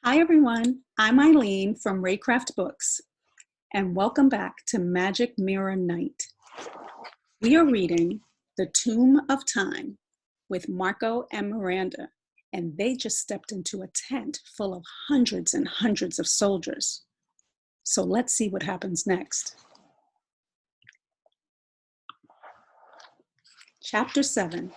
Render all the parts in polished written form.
Hi everyone, I'm Eileen from Reycraft Books, and welcome back to Magic Mirror Night. We are reading The Tomb of Time with Marco and Miranda, and they just stepped into a tent full of hundreds and hundreds of soldiers. So let's see what happens next. Chapter 7,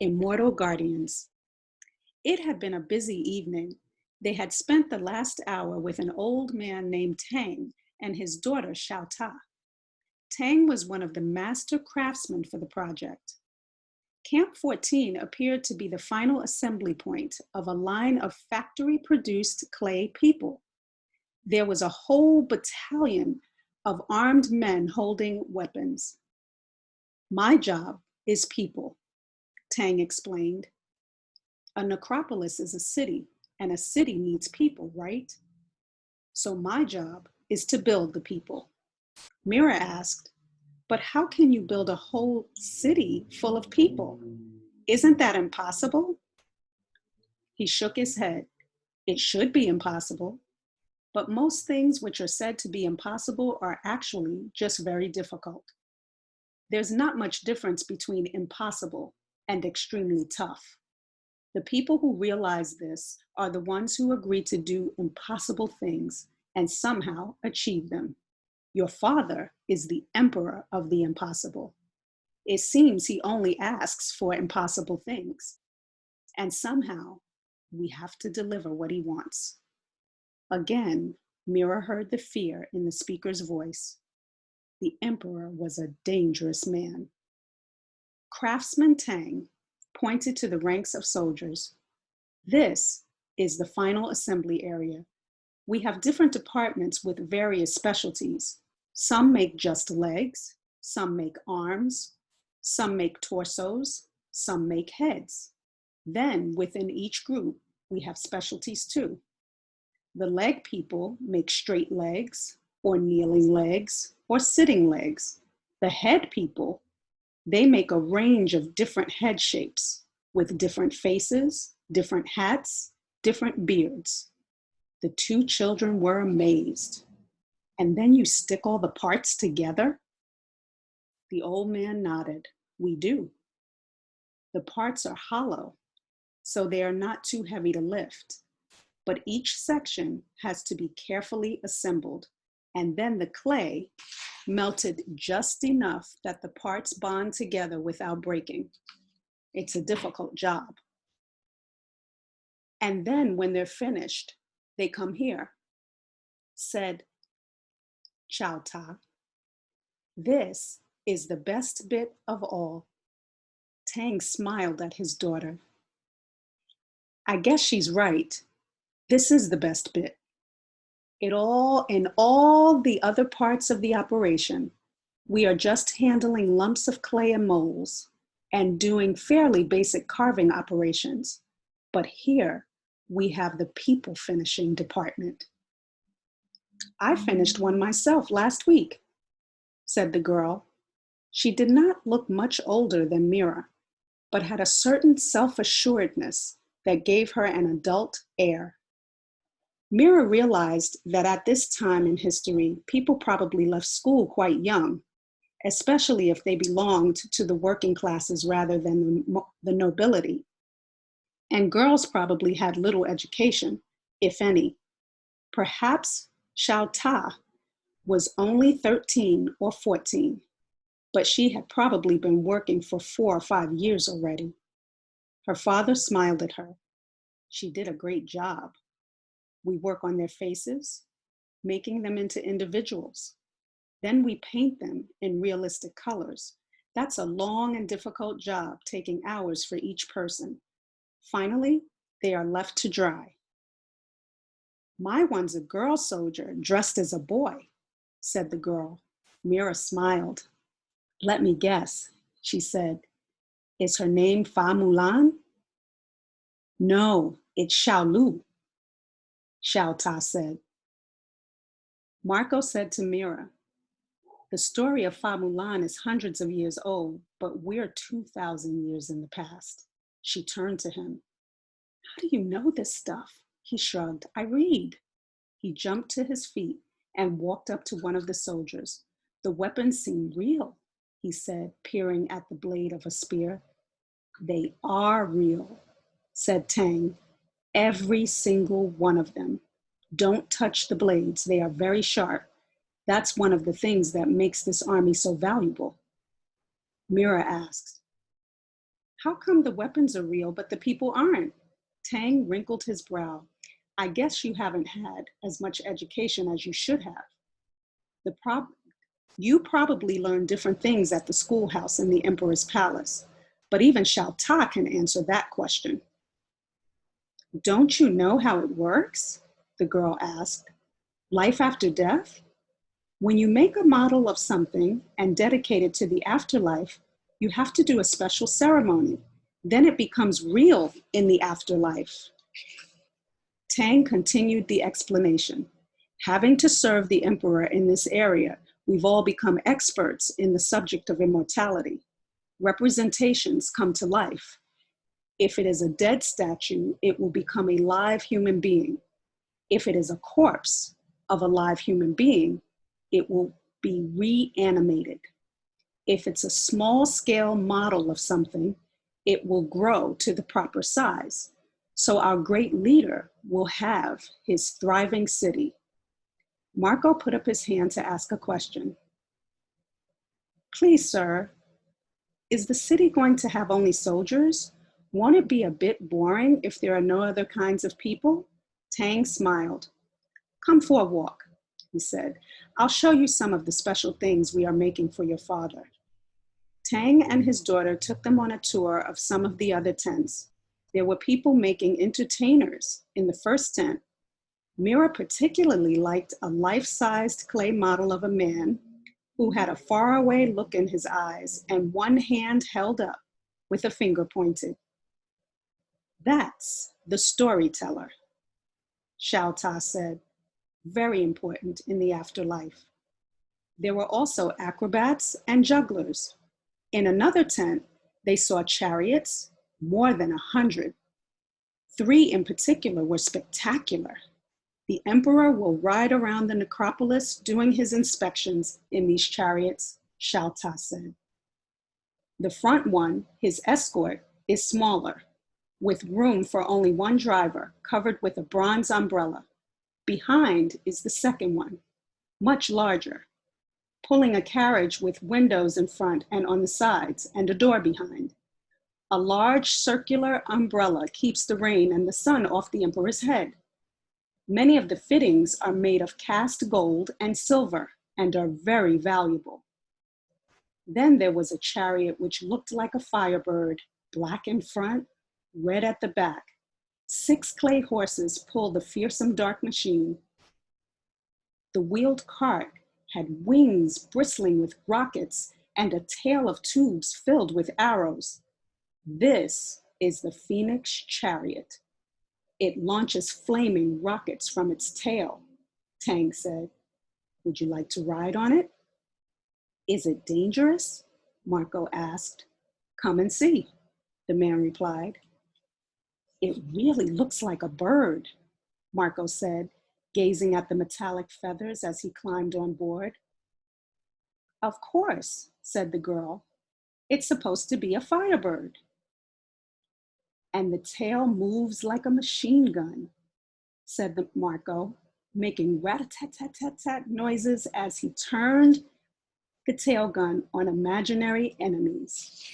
Immortal Guardians. It had been a busy evening. They had spent the last hour with an old man named Tang and his daughter Xiaota. Tang was one of the master craftsmen for the project. Camp 14 appeared to be the final assembly point of a line of factory-produced clay people. There was a whole battalion of armed men holding weapons. My job is people, Tang explained. A necropolis is a city, and a city needs people, right? So my job is to build the people. Mira asked, but how can you build a whole city full of people? Isn't that impossible? He shook his head. It should be impossible, but most things which are said to be impossible are actually just very difficult. There's not much difference between impossible and extremely tough. The people who realize this are the ones who agree to do impossible things and somehow achieve them. Your father is the emperor of the impossible. It seems he only asks for impossible things, and somehow we have to deliver what he wants. Again, Mira heard the fear in the speaker's voice. The emperor was a dangerous man. Craftsman Tang pointed to the ranks of soldiers. This is the final assembly area. We have different departments with various specialties. Some make just legs, some make arms, some make torsos, some make heads. Then within each group, we have specialties too. The leg people make straight legs, or kneeling legs, or sitting legs. The head people, they make a range of different head shapes with different faces, different hats, different beards. The two children were amazed. And then you stick all the parts together? The old man nodded. We do. The parts are hollow, so they are not too heavy to lift. But each section has to be carefully assembled, and then the clay melted just enough that the parts bond together without breaking. It's a difficult job. And then when they're finished, they come here, said Xiaota. This is the best bit of all. Tang smiled at his daughter. I guess she's right. This is the best bit. In all the other parts of the operation, we are just handling lumps of clay and molds and doing fairly basic carving operations. But here we have the people finishing department. I finished one myself last week, said the girl. She did not look much older than Mira, but had a certain self-assuredness that gave her an adult air. Mira realized that at this time in history, people probably left school quite young, especially if they belonged to the working classes rather than the nobility. And girls probably had little education, if any. Perhaps Xiaota was only 13 or 14, but she had probably been working for 4 or 5 years already. Her father smiled at her. She did a great job. We work on their faces, making them into individuals. Then we paint them in realistic colors. That's a long and difficult job, taking hours for each person. Finally, they are left to dry. My one's a girl soldier dressed as a boy, said the girl. Mira smiled. Let me guess, she said. Is her name Fa Mulan? No, it's Xiaolu, Xiaota said. Marco said to Mira, the story of Fa Mulan is hundreds of years old, but we're 2,000 years in the past. She turned to him. How do you know this stuff? He shrugged. I read. He jumped to his feet and walked up to one of the soldiers. The weapons seem real, he said, peering at the blade of a spear. They are real, said Tang. Every single one of them. Don't touch the blades. They are very sharp. That's one of the things that makes this army so valuable. Mira asked, how come the weapons are real, but the people aren't? Tang wrinkled his brow. I guess you haven't had as much education as you should have. You probably learned different things at the schoolhouse in the Emperor's palace, but even Xiao Ta can answer that question. Don't you know how it works? The girl asked. Life after death? When you make a model of something and dedicate it to the afterlife, you have to do a special ceremony. Then it becomes real in the afterlife. Tang continued the explanation. Having to serve the emperor in this area, we've all become experts in the subject of immortality. Representations come to life. If it is a dead statue, it will become a live human being. If it is a corpse of a live human being, it will be reanimated. If it's a small scale model of something, it will grow to the proper size. So our great leader will have his thriving city. Marco put up his hand to ask a question. Please, sir, is the city going to have only soldiers? Won't it be a bit boring if there are no other kinds of people? Tang smiled. Come for a walk, he said. I'll show you some of the special things we are making for your father. Tang and his daughter took them on a tour of some of the other tents. There were people making entertainers in the first tent. Mira particularly liked a life-sized clay model of a man who had a faraway look in his eyes and one hand held up with a finger pointed. That's the storyteller, Xiao Ta said, very important in the afterlife. There were also acrobats and jugglers. In another tent, they saw chariots, more than 100. 3 in particular were spectacular. The emperor will ride around the necropolis doing his inspections in these chariots, Xiao Ta said. The front one, his escort, is smaller, with room for only one driver, covered with a bronze umbrella. Behind is the second one, much larger, pulling a carriage with windows in front and on the sides and a door behind. A large circular umbrella keeps the rain and the sun off the emperor's head. Many of the fittings are made of cast gold and silver and are very valuable. Then there was a chariot which looked like a firebird, black in front, red at the back. 6 clay horses pulled the fearsome dark machine. The wheeled cart had wings bristling with rockets and a tail of tubes filled with arrows. This is the Phoenix Chariot. It launches flaming rockets from its tail, Tang said. Would you like to ride on it? Is it dangerous? Marco asked. Come and see, the man replied. It really looks like a bird, Marco said, gazing at the metallic feathers as he climbed on board. Of course, said the girl. It's supposed to be a firebird. And the tail moves like a machine gun, said Marco, making rat-a-tat-tat-tat-tat noises as he turned the tail gun on imaginary enemies.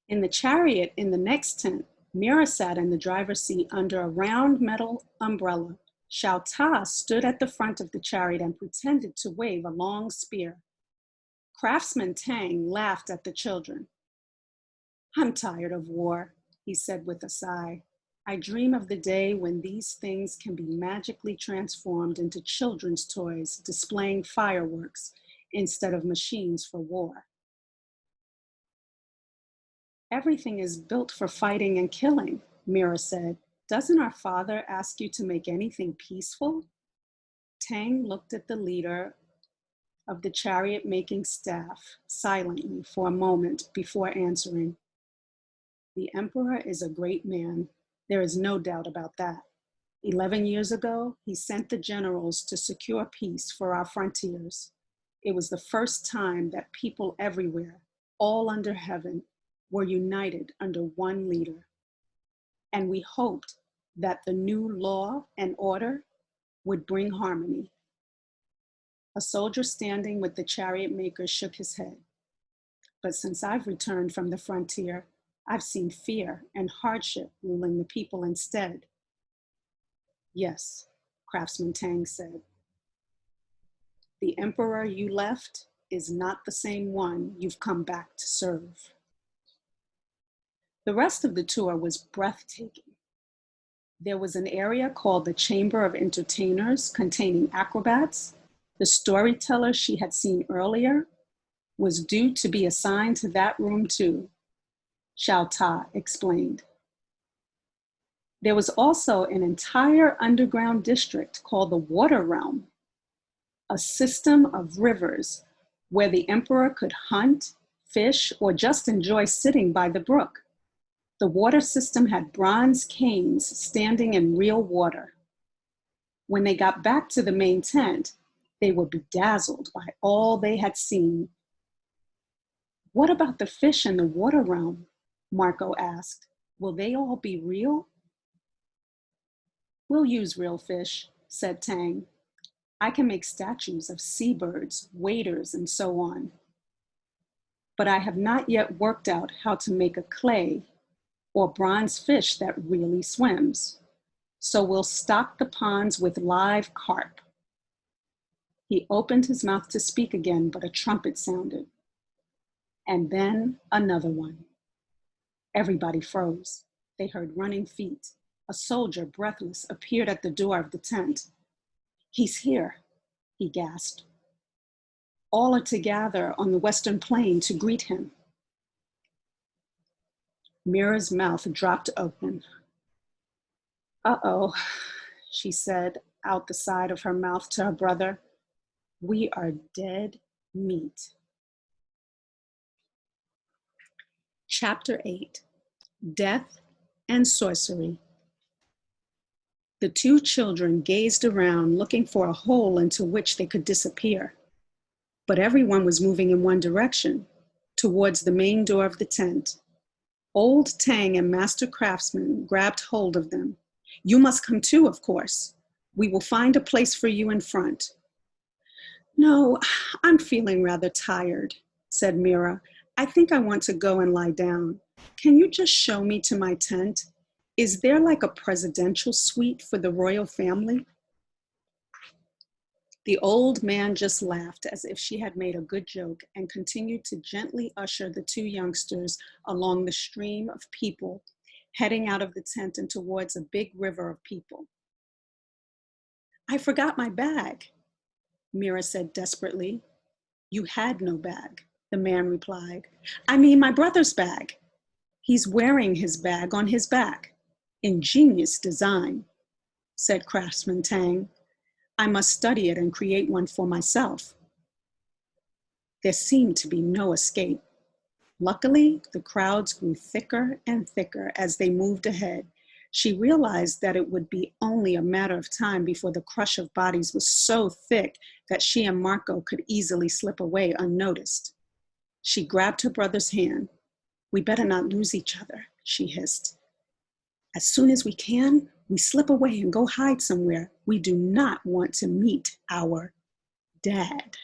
In the chariot in the next tent, Mira sat in the driver's seat under a round metal umbrella. Xiao Ta stood at the front of the chariot and pretended to wave a long spear. Craftsman Tang laughed at the children. I'm tired of war, he said with a sigh. I dream of the day when these things can be magically transformed into children's toys displaying fireworks instead of machines for war. Everything is built for fighting and killing, Mira said. Doesn't our father ask you to make anything peaceful? Tang looked at the leader of the chariot-making staff silently for a moment before answering. The emperor is a great man. There is no doubt about that. 11 years ago, he sent the generals to secure peace for our frontiers. It was the first time that people everywhere, all under heaven, were united under one leader. And we hoped that the new law and order would bring harmony. A soldier standing with the chariot maker shook his head. But since I've returned from the frontier, I've seen fear and hardship ruling the people instead. Yes, Craftsman Tang said. The emperor you left is not the same one you've come back to serve. The rest of the tour was breathtaking. There was an area called the Chamber of Entertainers containing acrobats. The storyteller she had seen earlier was due to be assigned to that room too, Tsai explained. There was also an entire underground district called the Water Realm, a system of rivers where the emperor could hunt, fish, or just enjoy sitting by the brook. The water system had bronze canes standing in real water. When they got back to the main tent, they were bedazzled by all they had seen. What about the fish in the water realm? Marco asked. Will they all be real? We'll use real fish, said Tang. I can make statues of seabirds, waders, and so on. But I have not yet worked out how to make a clay or bronze fish that really swims. So we'll stock the ponds with live carp. He opened his mouth to speak again, but a trumpet sounded. And then another one. Everybody froze. They heard running feet. A soldier, breathless, appeared at the door of the tent. He's here, he gasped. All are together on the western plain to greet him. Mira's mouth dropped open. Uh-oh, she said out the side of her mouth to her brother. We are dead meat. Chapter 8, Death and Sorcery. The two children gazed around looking for a hole into which they could disappear. But everyone was moving in one direction, towards the main door of the tent. Old Tang and Master Craftsman grabbed hold of them. You must come too, of course. We will find a place for you in front. No, I'm feeling rather tired, said Mira. I think I want to go and lie down. Can you just show me to my tent? Is there like a presidential suite for the royal family? The old man just laughed as if she had made a good joke and continued to gently usher the two youngsters along the stream of people, heading out of the tent and towards a big river of people. I forgot my bag, Mira said desperately. You had no bag, the man replied. I mean my brother's bag. He's wearing his bag on his back. Ingenious design, said Craftsman Tang. I must study it and create one for myself. There seemed to be no escape. Luckily, the crowds grew thicker and thicker as they moved ahead. She realized that it would be only a matter of time before the crush of bodies was so thick that she and Marco could easily slip away unnoticed. She grabbed her brother's hand. We better not lose each other, she hissed. As soon as we can, we slip away and go hide somewhere. We do not want to meet our dad.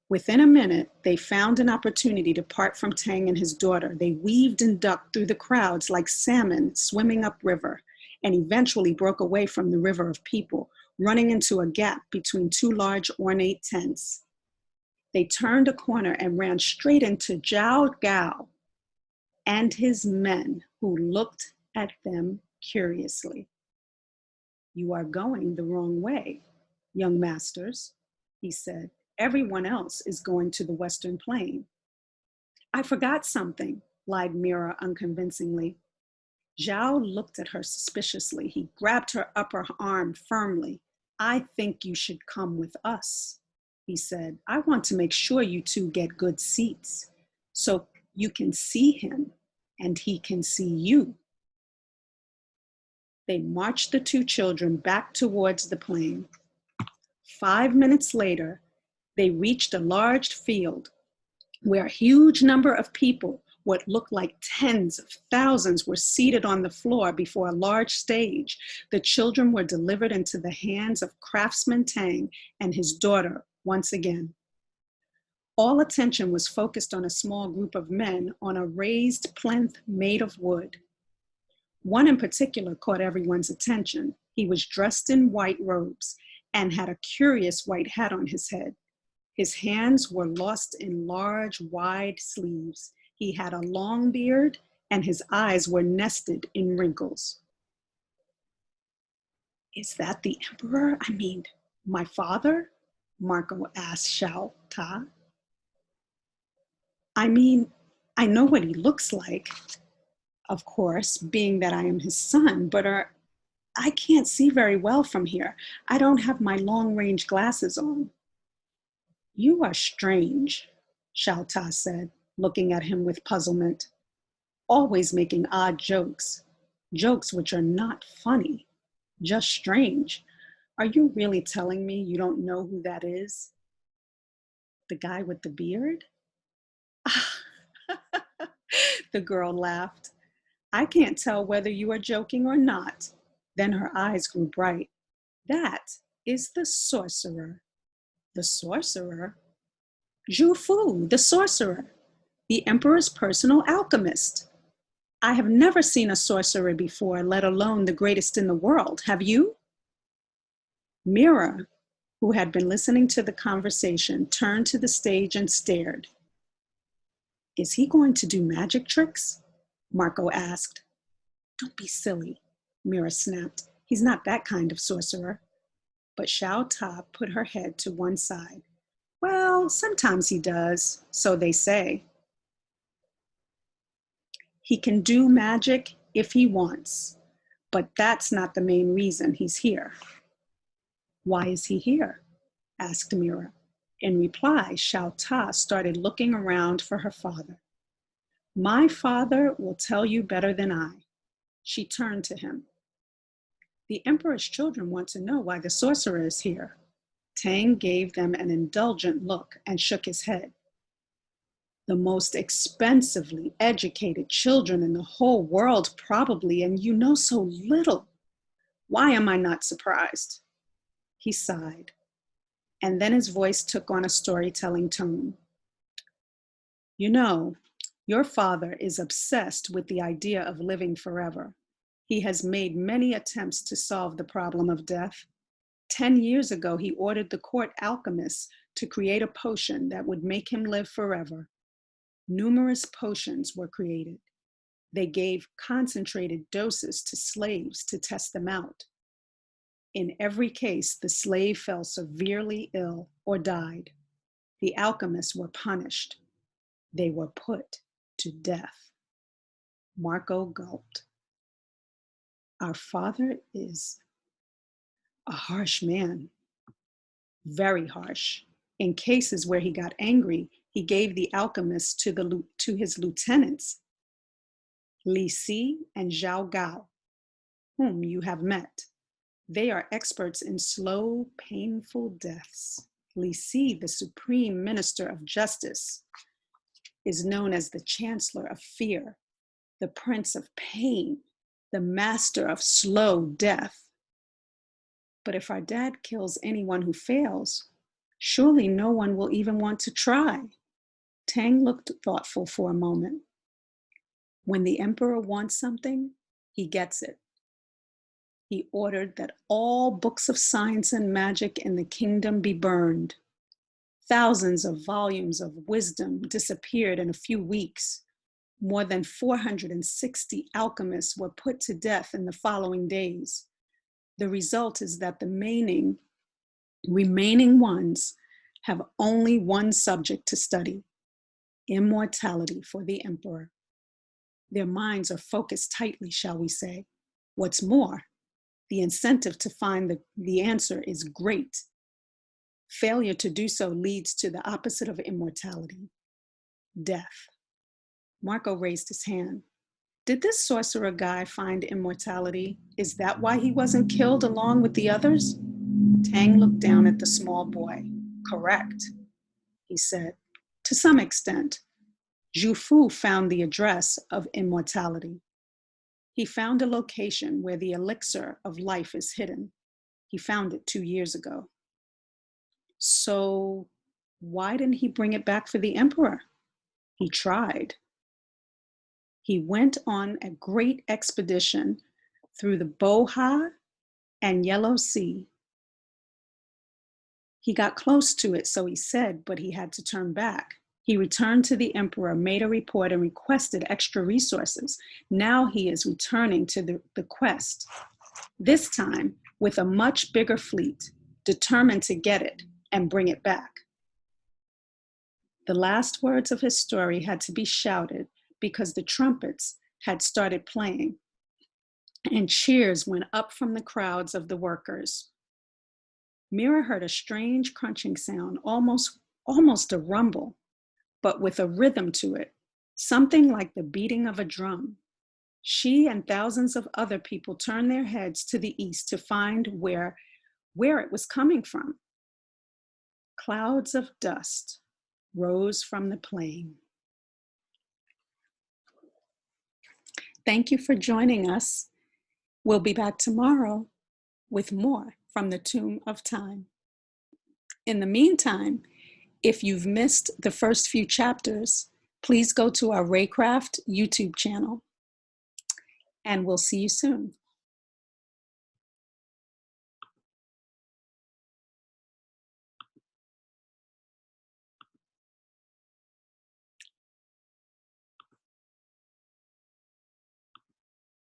Within a minute, they found an opportunity to part from Tang and his daughter. They weaved and ducked through the crowds like salmon swimming upriver, and eventually broke away from the river of people, running into a gap between two large ornate tents. They turned a corner and ran straight into Zhao Gao and his men, who looked at them curiously. You are going the wrong way, young masters, he said. Everyone else is going to the western plain. I forgot something, lied Mira unconvincingly. Zhao looked at her suspiciously. He grabbed her upper arm firmly. I think you should come with us, he said. I want to make sure you two get good seats so you can see him and he can see you. They marched the two children back towards the plain. 5 minutes later, they reached a large field where a huge number of people, what looked like tens of thousands, were seated on the floor before a large stage. The children were delivered into the hands of craftsman Tang and his daughter once again. All attention was focused on a small group of men on a raised plinth made of wood. One in particular caught everyone's attention. He was dressed in white robes and had a curious white hat on his head. His hands were lost in large, wide sleeves. He had a long beard, and his eyes were nested in wrinkles. Is that the emperor? I mean, my father? Marco asked Xiao Ta. I mean, I know what he looks like, of course, being that I am his son, but I can't see very well from here. I don't have my long-range glasses on. You are strange, Xiao Ta said, looking at him with puzzlement. Always making odd jokes, jokes which are not funny, just strange. Are you really telling me you don't know who that is? The guy with the beard? The girl laughed. I can't tell whether you are joking or not. Then her eyes grew bright. That is the sorcerer. The sorcerer? Zhu Fu, the sorcerer, the emperor's personal alchemist. I have never seen a sorcerer before, let alone the greatest in the world. Have you? Mira, who had been listening to the conversation, turned to the stage and stared. Is he going to do magic tricks? Marco asked. Don't be silly, Mira snapped. He's not that kind of sorcerer. But Xiao Ta put her head to one side. Well, sometimes he does, so they say. He can do magic if he wants, but that's not the main reason he's here. Why is he here? Asked Mira. In reply, Xiao Ta started looking around for her father. My father will tell you better than I. She turned to him. The emperor's children want to know why the sorcerer is here. Tang gave them an indulgent look and shook his head. The most expensively educated children in the whole world, probably, and you know so little. Why am I not surprised? He sighed, and then his voice took on a storytelling tone. You know, your father is obsessed with the idea of living forever. He has made many attempts to solve the problem of death. 10 years ago, he ordered the court alchemists to create a potion that would make him live forever. Numerous potions were created. They gave concentrated doses to slaves to test them out. In every case, the slave fell severely ill or died. The alchemists were punished. They were put to death. Marco gulped. Our father is a harsh man, very harsh. In cases where he got angry, he gave the alchemists to his lieutenants, Li Si and Zhao Gao, whom you have met. They are experts in slow, painful deaths. Li Si, the supreme minister of justice, is known as the chancellor of fear, the prince of pain, the master of slow death. But if our dad kills anyone who fails, surely no one will even want to try. Tang looked thoughtful for a moment. When the emperor wants something, he gets it. He ordered that all books of science and magic in the kingdom be burned. Thousands of volumes of wisdom disappeared in a few weeks. More than 460 alchemists were put to death in the following days. The result is that the remaining ones have only one subject to study: immortality for the emperor. Their minds are focused tightly, shall we say. What's more, the incentive to find the answer is great. Failure to do so leads to the opposite of immortality: death. Marco raised his hand. Did this sorcerer guy find immortality? Is that why he wasn't killed along with the others? Tang looked down at the small boy. Correct, he said. To some extent, Zhu Fu found the address of immortality. He found a location where the elixir of life is hidden. He found it 2 years ago. So why didn't he bring it back for the emperor? He tried. He went on a great expedition through the Boha and Yellow Sea. He got close to it, so he said, but he had to turn back. He returned to the emperor, made a report, and requested extra resources. Now he is returning to the quest, this time with a much bigger fleet, determined to get it and bring it back. The last words of his story had to be shouted because the trumpets had started playing, and cheers went up from the crowds of the workers. Mira heard a strange crunching sound, almost a rumble, but with a rhythm to it, something like the beating of a drum. She and thousands of other people turned their heads to the east to find where it was coming from. Clouds of dust rose from the plain. Thank you for joining us. We'll be back tomorrow with more from the Tomb of Time. In the meantime, if you've missed the first few chapters, please go to our Reycraft YouTube channel, and we'll see you soon.